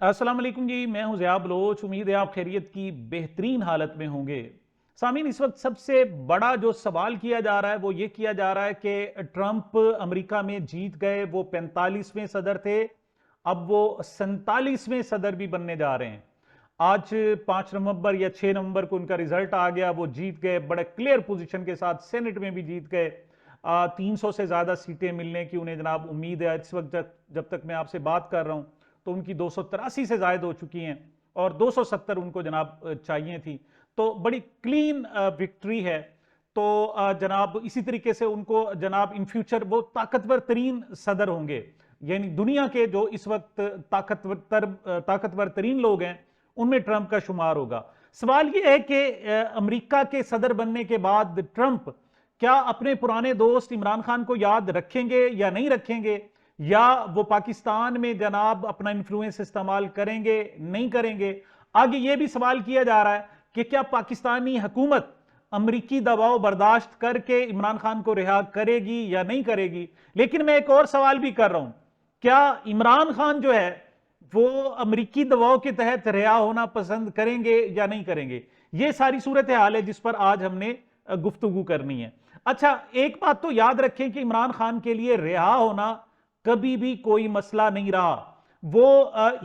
السلام علیکم جی، میں ہوں ضیاء بلوچ۔ امید ہے آپ خیریت کی بہترین حالت میں ہوں گے۔ سامعین، اس وقت سب سے بڑا جو سوال کیا جا رہا ہے وہ یہ کیا جا رہا ہے کہ ٹرمپ امریکہ میں جیت گئے، وہ 45ویں صدر تھے، اب وہ 47ویں صدر بھی بننے جا رہے ہیں۔ آج 5 نومبر یا 6 نومبر کو ان کا ریزلٹ آ گیا، وہ جیت گئے بڑے کلیئر پوزیشن کے ساتھ، سینٹ میں بھی جیت گئے۔ 300 سے زیادہ سیٹیں ملنے کی انہیں جناب امید ہے۔ اس وقت جب تک میں آپ سے بات کر رہا ہوں تو ان کی 283 سے زائد ہو چکی ہیں اور 270 ان کو جناب چاہیے تھی، تو بڑی کلین وکٹری ہے۔ تو جناب اسی طریقے سے ان کو جناب ان فیوچر وہ طاقتور ترین صدر ہوں گے، یعنی دنیا کے جو اس وقت طاقتور ترین لوگ ہیں ان میں ٹرمپ کا شمار ہوگا۔ سوال یہ ہے کہ امریکہ کے صدر بننے کے بعد ٹرمپ کیا اپنے پرانے دوست عمران خان کو یاد رکھیں گے یا نہیں رکھیں گے، یا وہ پاکستان میں جناب اپنا انفلوئنس استعمال کریں گے نہیں کریں گے۔ آگے یہ بھی سوال کیا جا رہا ہے کہ کیا پاکستانی حکومت امریکی دباؤ برداشت کر کے عمران خان کو رہا کرے گی یا نہیں کرے گی۔ لیکن میں ایک اور سوال بھی کر رہا ہوں، کیا عمران خان جو ہے وہ امریکی دباؤ کے تحت رہا ہونا پسند کریں گے یا نہیں کریں گے۔ یہ ساری صورتحال ہے جس پر آج ہم نے گفتگو کرنی ہے۔ اچھا، ایک بات تو یاد رکھیں کہ عمران خان کے لیے رہا ہونا کبھی بھی کوئی مسئلہ نہیں رہا۔ وہ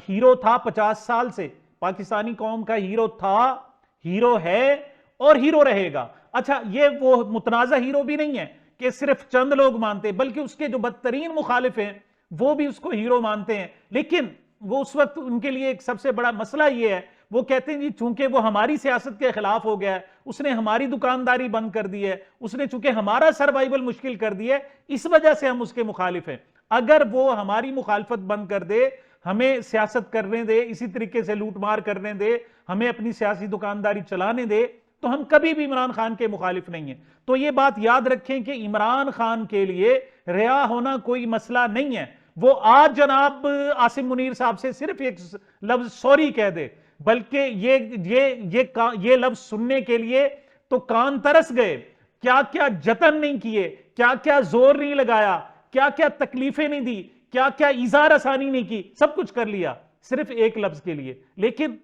ہیرو تھا 50 سال سے، پاکستانی قوم کا ہیرو تھا، ہیرو ہے اور ہیرو رہے گا۔ اچھا، یہ وہ متنازع ہیرو بھی نہیں ہے کہ صرف چند لوگ مانتے، بلکہ اس کے جو بدترین مخالف ہیں وہ بھی اس کو ہیرو مانتے ہیں۔ لیکن وہ اس وقت ان کے لیے ایک سب سے بڑا مسئلہ یہ ہے، وہ کہتے ہیں جی چونکہ وہ ہماری سیاست کے خلاف ہو گیا ہے، اس نے ہماری دکانداری بند کر دی ہے، اس نے چونکہ ہمارا سروائیول مشکل کر دی ہے، اس وجہ سے ہم اس کے مخالف ہیں۔ اگر وہ ہماری مخالفت بند کر دے، ہمیں سیاست کرنے دے، اسی طریقے سے لوٹ مار کرنے دے، ہمیں اپنی سیاسی دکانداری چلانے دے، تو ہم کبھی بھی عمران خان کے مخالف نہیں ہیں۔ تو یہ بات یاد رکھیں کہ عمران خان کے لیے رہا ہونا کوئی مسئلہ نہیں ہے۔ وہ آج جناب عاصم منیر صاحب سے صرف ایک لفظ سوری کہہ دے، بلکہ یہ لفظ سننے کے لیے تو کان ترس گئے، کیا کیا جتن نہیں کیے، کیا کیا زور نہیں لگایا، کیا کیا تکلیفیں نہیں دی، کیا کیا ایذا رسانی نہیں کی، سب کچھ کر لیا صرف ایک لفظ کے لیے، لیکن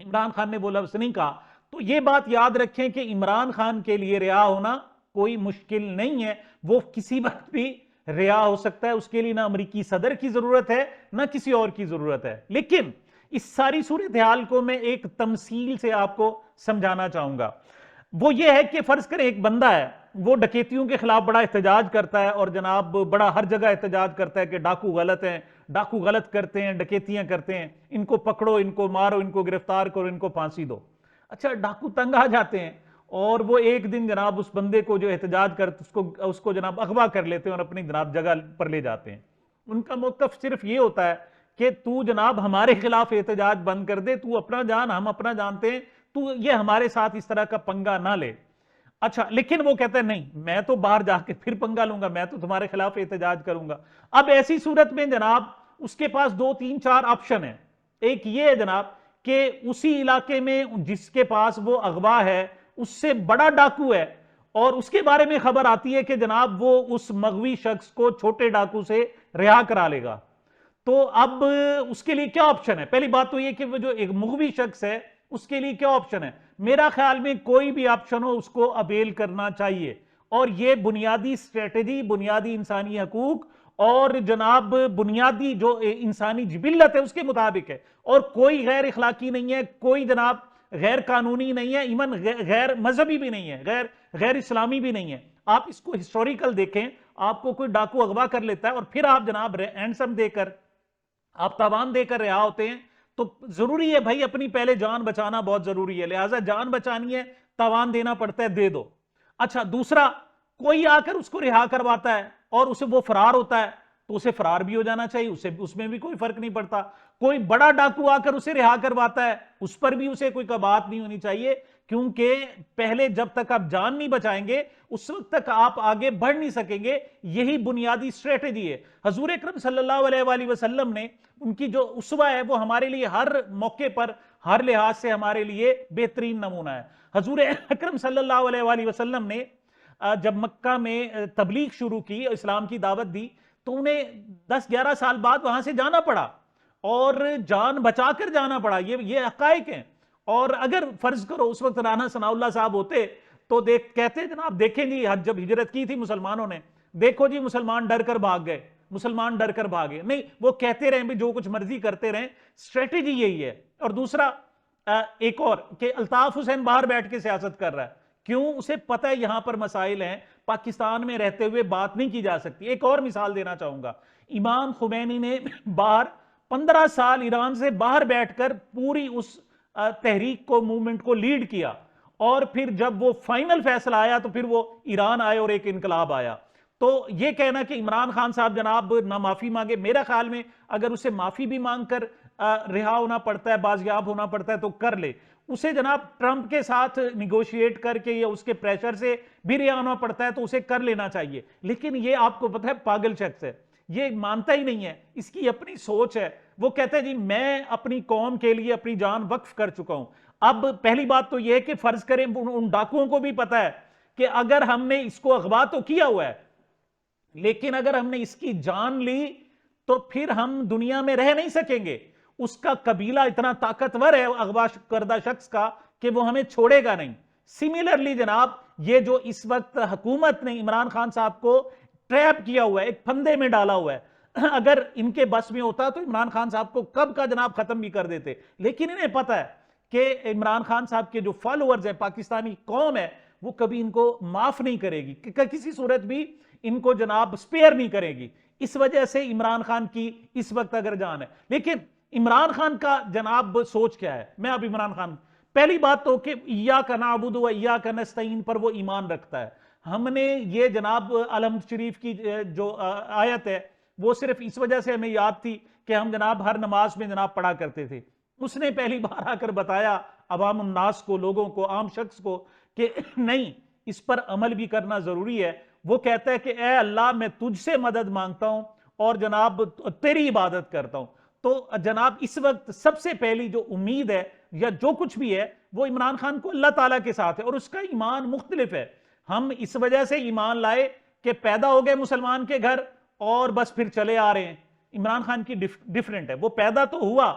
عمران خان نے وہ لفظ نہیں کہا۔ تو یہ بات یاد رکھیں کہ عمران خان کے لیے رہا ہونا کوئی مشکل نہیں ہے، وہ کسی وقت بھی رہا ہو سکتا ہے، اس کے لیے نہ امریکی صدر کی ضرورت ہے نہ کسی اور کی ضرورت ہے۔ لیکن اس ساری صورتحال کو میں ایک تمثیل سے آپ کو سمجھانا چاہوں گا۔ وہ یہ ہے کہ فرض کریں ایک بندہ ہے، وہ ڈکیتیوں کے خلاف بڑا احتجاج کرتا ہے اور جناب بڑا ہر جگہ احتجاج کرتا ہے کہ ڈاکو غلط ہیں، ڈاکو غلط کرتے ہیں، ڈکیتیاں کرتے ہیں، ان کو پکڑو، ان کو مارو، ان کو گرفتار کرو، ان کو پھانسی دو۔ اچھا، ڈاکو تنگ آ جاتے ہیں اور وہ ایک دن جناب اس بندے کو جو احتجاج کرتے اس کو جناب اغوا کر لیتے ہیں اور اپنی جناب جگہ پر لے جاتے ہیں۔ ان کا موقف صرف یہ ہوتا ہے کہ تو جناب ہمارے خلاف احتجاج بند کر دے، تو اپنا جان ہم اپنا جانتے ہیں، تو یہ ہمارے ساتھ اس طرح کا پنگا نہ لے۔ اچھا، لیکن وہ کہتا ہے نہیں، میں تو باہر جا کے پھر پنگا لوں گا، میں تو تمہارے خلاف احتجاج کروں گا۔ اب ایسی صورت میں جناب اس کے پاس 2 3 4 آپشن ہیں۔ ایک یہ ہے جناب کہ اسی علاقے میں جس کے پاس وہ اغوا ہے اس سے بڑا ڈاکو ہے اور اس کے بارے میں خبر آتی ہے کہ جناب وہ اس مغوی شخص کو چھوٹے ڈاکو سے رہا کرا لے گا۔ تو اب اس کے لیے کیا آپشن ہے؟ پہلی بات تو یہ کہ وہ جو ایک مغوی شخص ہے اس کے لیے کیا آپشن ہے؟ میرا خیال میں کوئی بھی آپشن ہو اس کو اویل کرنا چاہیے، اور یہ بنیادی اسٹریٹجی، بنیادی انسانی حقوق اور جناب بنیادی جو انسانی جبلت ہے اس کے مطابق ہے، اور کوئی غیر اخلاقی نہیں ہے، کوئی جناب غیر قانونی نہیں ہے، ایون غیر مذہبی بھی نہیں ہے، غیر اسلامی بھی نہیں ہے۔ آپ اس کو ہسٹوریکل دیکھیں، آپ کو کوئی ڈاکو اغوا کر لیتا ہے اور پھر آپ جناب رینسم دے کر، آپ تاوان دے کر رہا ہوتے ہیں، تو ضروری ہے بھائی اپنی پہلے جان بچانا بہت ضروری ہے، لہٰذا جان بچانی ہے، تاوان دینا پڑتا ہے، دے دو۔ اچھا، دوسرا، کوئی آ کر اس کو رہا کرواتا ہے اور اسے وہ فرار ہوتا ہے تو اسے فرار بھی ہو جانا چاہیے، اس میں بھی کوئی فرق نہیں پڑتا۔ کوئی بڑا ڈاکو آ کر اسے رہا کرواتا ہے، اس پر بھی اسے کوئی بات نہیں ہونی چاہیے، کیونکہ پہلے جب تک آپ جان نہیں بچائیں گے اس وقت تک آپ آگے بڑھ نہیں سکیں گے۔ یہی بنیادی اسٹریٹجی ہے۔ حضور اکرم صلی اللہ علیہ وآلہ وسلم نے، ان کی جو اسوہ ہے وہ ہمارے لیے ہر موقع پر ہر لحاظ سے ہمارے لیے بہترین نمونہ ہے۔ حضور اکرم صلی اللہ علیہ وآلہ وسلم نے جب مکہ میں تبلیغ شروع کی، اسلام کی دعوت دی، تو انہیں 10 11 سال بعد وہاں سے جانا پڑا، اور جان بچا کر جانا پڑا، یہ حقائق ہیں۔ اور اگر فرض کرو اس وقت رانا ثناء اللہ صاحب ہوتے تو کہتے جناب دیکھیں جی جب ہجرت کی تھی مسلمانوں نے، دیکھو جی مسلمان ڈر کر بھاگ گئے، مسلمان ڈر کر بھاگے، نہیں، وہ کہتے رہیں بھی جو کچھ مرضی کرتے رہیں، اسٹریٹجی یہی ہے۔ اور دوسرا ایک اور کہ الطاف حسین باہر بیٹھ کے سیاست کر رہا ہے، کیوں؟ اسے پتہ ہے یہاں پر مسائل ہیں، پاکستان میں رہتے ہوئے بات نہیں کی جا سکتی۔ ایک اور مثال دینا چاہوں گا، امام خمینی نے باہر 15 سال ایران سے باہر بیٹھ کر پوری اس تحریک کو، موومنٹ کو لیڈ کیا، اور پھر جب وہ فائنل فیصلہ آیا تو پھر وہ ایران آئے اور ایک انقلاب آیا۔ تو یہ کہنا کہ عمران خان صاحب جناب نہ معافی مانگے، میرا خیال میں اگر اسے معافی بھی مانگ کر رہا ہونا پڑتا ہے، بازیاب ہونا پڑتا ہے تو کر لے، اسے جناب ٹرمپ کے ساتھ نیگوشیٹ کر کے یا اس کے پریشر سے بھی رہا ہونا پڑتا ہے تو اسے کر لینا چاہیے۔ لیکن یہ آپ کو پتہ ہے پاگل شخص ہے، یہ مانتا ہی نہیں ہے، اس کی اپنی سوچ ہے، وہ کہتا ہے جی میں اپنی قوم کے لیے اپنی جان وقف کر چکا ہوں۔ اب پہلی بات تو یہ ہے کہ فرض کریں ان ڈاکوؤں کو بھی پتا ہے کہ اگر ہم نے اس کو اغوا تو کیا ہوا ہے، لیکن اگر ہم نے اس کی جان لی تو پھر ہم دنیا میں رہ نہیں سکیں گے۔ اس کا قبیلہ اتنا طاقتور ہے اغوا کردہ شخص کا کہ وہ ہمیں چھوڑے گا نہیں۔ سملرلی جناب یہ جو اس وقت حکومت نے عمران خان صاحب کو ٹریپ کیا ہوا ہے، ایک پھندے میں ڈالا ہوا ہے، اگر ان کے بس میں ہوتا تو عمران خان صاحب کو کب کا جناب ختم بھی کر دیتے، لیکن انہیں پتا ہے کہ عمران خان صاحب کے جو فالوورز ہیں، پاکستانی قوم ہے، وہ کبھی ان کو معاف نہیں کرے گی، کسی صورت بھی ان کو جناب سپیئر نہیں کرے گی۔ اس وجہ سے عمران خان کی اس وقت اگر جان ہے، لیکن عمران خان کا جناب سوچ کیا ہے؟ میں اب عمران خان، پہلی بات تو کہ ایاک نعبد و ایاک نستعین پر وہ ایمان رکھتا ہے۔ ہم نے یہ جناب الحمد شریف کی جو آیت ہے وہ صرف اس وجہ سے ہمیں یاد تھی کہ ہم جناب ہر نماز میں جناب پڑھا کرتے تھے۔ اس نے پہلی بار آ کر بتایا عوام الناس کو، لوگوں کو، عام شخص کو کہ نہیں، اس پر عمل بھی کرنا ضروری ہے۔ وہ کہتا ہے کہ اے اللہ میں تجھ سے مدد مانگتا ہوں اور جناب تیری عبادت کرتا ہوں۔ تو جناب اس وقت سب سے پہلی جو امید ہے یا جو کچھ بھی ہے وہ عمران خان کو اللہ تعالیٰ کے ساتھ ہے، اور اس کا ایمان مختلف ہے۔ ہم اس وجہ سے ایمان لائے کہ پیدا ہو گئے مسلمان کے گھر اور بس پھر چلے آ رہے ہیں۔ عمران خان کی ڈیفرنٹ ہے، وہ پیدا تو ہوا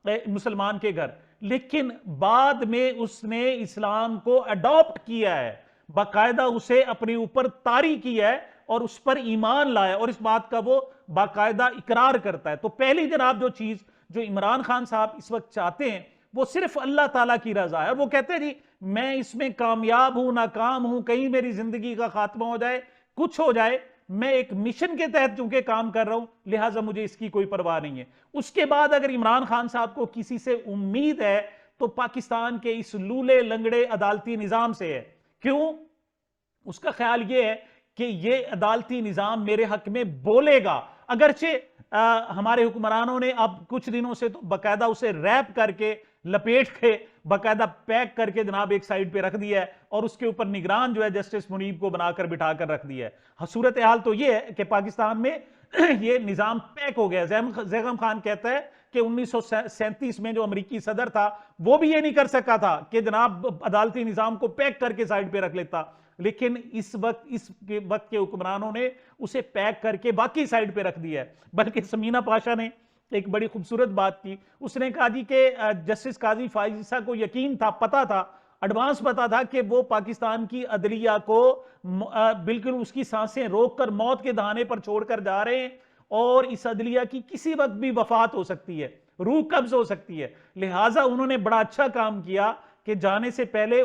مسلمان کے گھر، لیکن بعد میں اس نے اسلام کو اڈاپٹ کیا ہے، باقاعدہ اسے اپنے اوپر طاری کیا ہے اور اس پر ایمان لایا، اور اس بات کا وہ باقاعدہ اقرار کرتا ہے۔ تو پہلی جناب جو چیز جو عمران خان صاحب اس وقت چاہتے ہیں وہ صرف اللہ تعالیٰ کی رضا ہے، اور وہ کہتے ہیں جی میں اس میں کامیاب ہوں، ناکام ہوں، کہیں میری زندگی کا خاتمہ ہو جائے، کچھ ہو جائے، میں ایک مشن کے تحت چونکہ کام کر رہا ہوں، لہٰذا مجھے اس کی کوئی پرواہ نہیں ہے۔ اس کے بعد اگر عمران خان صاحب کو کسی سے امید ہے تو پاکستان کے اس لولے لنگڑے عدالتی نظام سے ہے۔ کیوں؟ اس کا خیال یہ ہے کہ یہ عدالتی نظام میرے حق میں بولے گا، اگرچہ ہمارے حکمرانوں نے اب کچھ دنوں سے تو باقاعدہ اسے ریپ کر کے، لپیٹ کے، باقاعدہ پیک کر کے جناب ایک سائیڈ پہ رکھ دیا ہے، اور اس کے اوپر نگران جو ہے جسٹس منیب کو بنا کر بٹھا کر رکھ دیا ہے۔ صورتحال تو یہ ہے کہ پاکستان میں یہ نظام پیک ہو گیا۔ زیغم خان کہتا ہے کہ 1937 میں جو امریکی صدر تھا وہ بھی یہ نہیں کر سکا تھا کہ جناب عدالتی نظام کو پیک کر کے سائیڈ پہ رکھ لیتا، لیکن اس وقت کے حکمرانوں نے اسے پیک کر کے باقی سائیڈ پہ رکھ دیا ہے۔ بلکہ سمینہ پاشا نے ایک بڑی خوبصورت بات کی، اس نے کہا جی کہ جسٹس قاضی فائز عیسیٰ کو یقین تھا، پتا تھا، ایڈوانس پتا تھا کہ وہ پاکستان کی عدلیہ کو بالکل اس کی سانسیں روک کر موت کے دہانے پر چھوڑ کر جا رہے ہیں، اور اس عدلیہ کی کسی وقت بھی وفات ہو سکتی ہے، روح قبض ہو سکتی ہے۔ لہٰذا انہوں نے بڑا اچھا کام کیا کہ جانے سے پہلے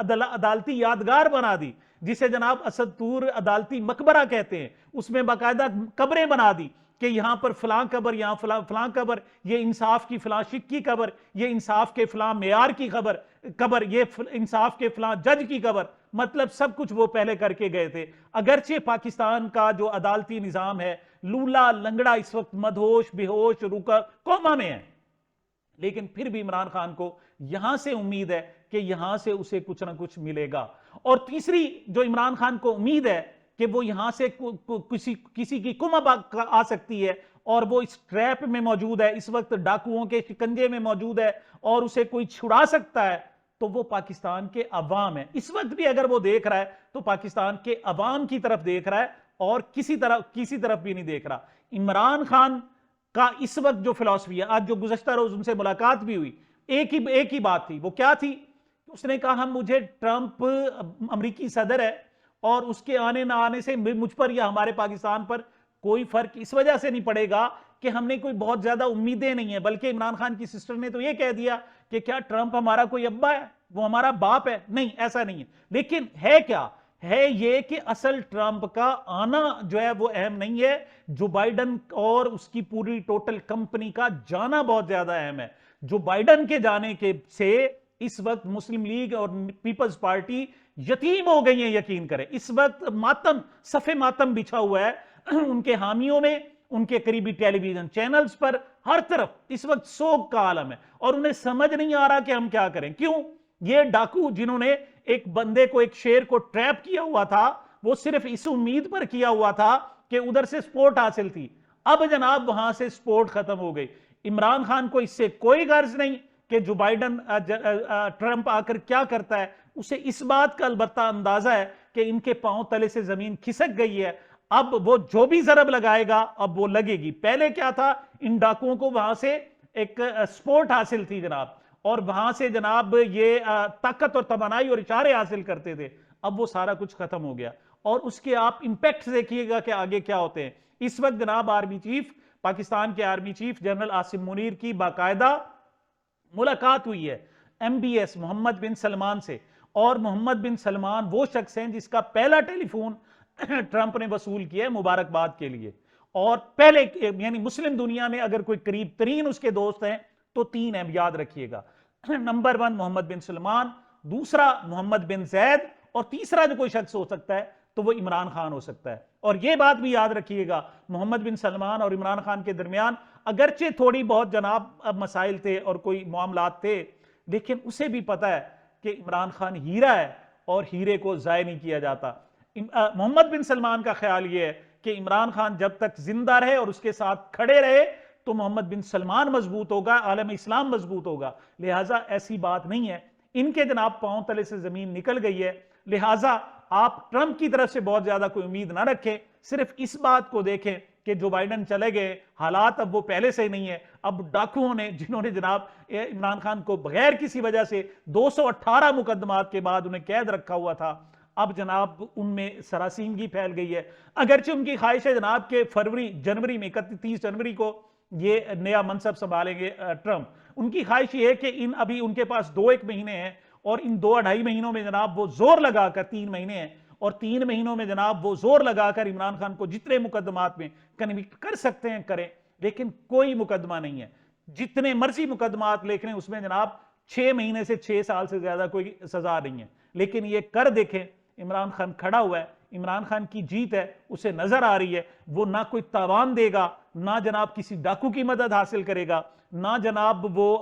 عدالتی یادگار بنا دی، جسے جناب اسد طور عدالتی مقبرہ کہتے ہیں، اس میں باقاعدہ قبریں بنا دی کہ یہاں پر فلاں قبر، یہاں فلاں قبر، یہ انصاف کی فلاں شک کی قبر، یہ انصاف کے فلاں معیار کی قبر، یہ انصاف کے فلاں جج کی قبر، مطلب سب کچھ وہ پہلے کر کے گئے تھے۔ اگرچہ پاکستان کا جو عدالتی نظام ہے لولا لنگڑا، اس وقت مدہوش، بے ہوش، رکا کوما میں ہے، لیکن پھر بھی عمران خان کو یہاں سے امید ہے کہ یہاں سے اسے کچھ نہ کچھ ملے گا۔ اور تیسری جو عمران خان کو امید ہے کہ وہ یہاں سے کسی کی کمب آ سکتی ہے، اور وہ اس ٹریپ میں موجود ہے، اس وقت ڈاکوؤں کے شکنجے میں موجود ہے، اور اسے کوئی چھڑا سکتا ہے، تو وہ پاکستان کے عوام ہے۔ اس وقت بھی اگر وہ دیکھ رہا ہے تو پاکستان کے عوام کی طرف دیکھ رہا ہے، اور کسی طرف بھی نہیں دیکھ رہا۔ عمران خان کا اس وقت جو فلسفی ہے، آج جو گزشتہ روز ان سے ملاقات بھی ہوئی، ایک ہی بات تھی، وہ کیا تھی؟ اس نے کہا مجھے ٹرمپ امریکی صدر ہے اور اس کے آنے نہ آنے سے مجھ پر یا ہمارے پاکستان پر کوئی فرق اس وجہ سے نہیں پڑے گا کہ ہم نے کوئی بہت زیادہ امیدیں نہیں ہیں، بلکہ عمران خان کی سسٹر نے تو یہ کہہ دیا کہ کیا ٹرمپ ہمارا کوئی ابا ہے، وہ ہمارا باپ ہے؟ نہیں، ایسا نہیں ہے۔ لیکن ہے کیا ہے؟ یہ کہ اصل ٹرمپ کا آنا جو ہے وہ اہم نہیں ہے، جو بائیڈن اور اس کی پوری ٹوٹل کمپنی کا جانا بہت زیادہ اہم ہے۔ جو بائیڈن کے جانے کے سے اس وقت مسلم لیگ اور پیپلز پارٹی یتیم ہو گئی ہیں، یقین کریں۔ اس وقت ماتم، صف ماتم بچھا ہوا ہے ان کے حامیوں میں، ان کے قریبی ٹیلی ویژن چینلز پر، ہر طرف اس وقت سوگ کا عالم ہے، اور انہیں سمجھ نہیں آ رہا کہ ہم کیا کریں۔ کیوں؟ یہ ڈاکو جنہوں نے ایک بندے کو، ایک شیر کو ٹریپ کیا ہوا تھا، وہ صرف اس امید پر کیا ہوا تھا کہ ادھر سے سپورٹ حاصل تھی، اب جناب وہاں سے سپورٹ ختم ہو گئی۔ عمران خان کو اس سے کوئی غرض نہیں کہ جو بائیڈن ٹرمپ آ کر کیا کرتا ہے، اسے اس بات کا البتہ اندازہ ہے کہ ان کے پاؤں تلے سے زمین کھسک گئی ہے، اب وہ جو بھی ضرب لگائے گا اب وہ لگے گی۔ پہلے کیا تھا؟ ان ڈاکوؤں کو وہاں سے ایک سپورٹ حاصل تھی جناب، اور وہاں سے جناب یہ طاقت اور توانائی اور اشارے حاصل کرتے تھے، اب وہ سارا کچھ ختم ہو گیا، اور اس کے آپ امپیکٹ دیکھیے گا کہ آگے کیا ہوتے ہیں۔ اس وقت جناب آرمی چیف، پاکستان کے army chief general Asim Munir کی باقاعدہ ملاقات ہوئی ہے MBS محمد بن سلمان سے، اور محمد بن سلمان وہ شخص ہیں جس کا پہلا ٹیلی فون ٹرمپ نے وصول کیا ہے مبارکباد کے لیے، اور پہلے یعنی مسلم دنیا میں اگر کوئی قریب ترین اس کے دوست ہیں تو 3 ہیں، یاد رکھیے گا۔ نمبر 1 محمد بن سلمان، دوسرا محمد بن زید، اور تیسرا جو کوئی شخص ہو سکتا ہے تو وہ عمران خان ہو سکتا ہے۔ اور یہ بات بھی یاد رکھیے گا، محمد بن سلمان اور عمران خان کے درمیان اگرچہ تھوڑی بہت جناب مسائل تھے اور کوئی معاملات تھے، لیکن اسے بھی پتا ہے کہ عمران خان ہیرا ہے اور ہیرے کو ضائع نہیں کیا جاتا۔ محمد بن سلمان کا خیال یہ ہے کہ عمران خان جب تک زندہ رہے اور اس کے ساتھ کھڑے رہے تو محمد بن سلمان مضبوط ہوگا، عالم اسلام مضبوط ہوگا، لہٰذا ایسی بات نہیں ہے۔ ان کے جناب پاؤں تلے سے زمین نکل گئی ہے، لہٰذا آپ ٹرمپ کی طرف سے بہت زیادہ کوئی امید نہ رکھیں، صرف اس بات کو دیکھیں کہ جو بائیڈن چلے گئے، حالات اب وہ پہلے سے نہیں ہے، اب ڈاکوؤں نے جنہوں نے جناب عمران خان کو بغیر کسی وجہ سے 218 مقدمات کے بعد انہیں قید رکھا ہوا تھا، اب جناب ان میں سراسیمگی پھیل گئی ہے۔ اگرچہ ان کی خواہش ہے جناب کہ جنوری میں 31 جنوری کو یہ نیا منصب سنبھالیں گے ٹرمپ، ان کی خواہش یہ ہے کہ ابھی ان کے پاس 2-1 مہینے ہیں، اور ان 2-2.5 مہینوں میں جناب وہ زور لگا کر 3 مہینے ہیں، اور 3 مہینوں میں جناب وہ زور لگا کر عمران خان کو جتنے مقدمات میں کنوکٹ کر سکتے ہیں کریں، لیکن کوئی مقدمہ نہیں ہے، جتنے مرضی مقدمات لکھ لیں اس میں جناب 6 مہینے سے 6 سال سے زیادہ کوئی سزا نہیں ہے، لیکن یہ کر دیکھیں، عمران خان کھڑا ہوا ہے، عمران خان کی جیت ہے، اسے نظر آ رہی ہے، وہ نہ کوئی تاوان دے گا، نہ جناب کسی ڈاکو کی مدد حاصل کرے گا، نہ جناب وہ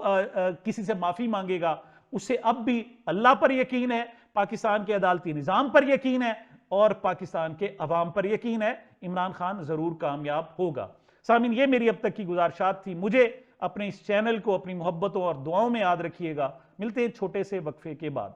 کسی سے معافی مانگے گا، اسے اب بھی اللہ پر یقین ہے، پاکستان کے عدالتی نظام پر یقین ہے، اور پاکستان کے عوام پر یقین ہے، عمران خان ضرور کامیاب ہوگا۔ سامعین، یہ میری اب تک کی گزارشات تھی، مجھے اپنے اس چینل کو اپنی محبتوں اور دعاؤں میں یاد رکھیے گا۔ ملتے ہیں چھوٹے سے وقفے کے بعد۔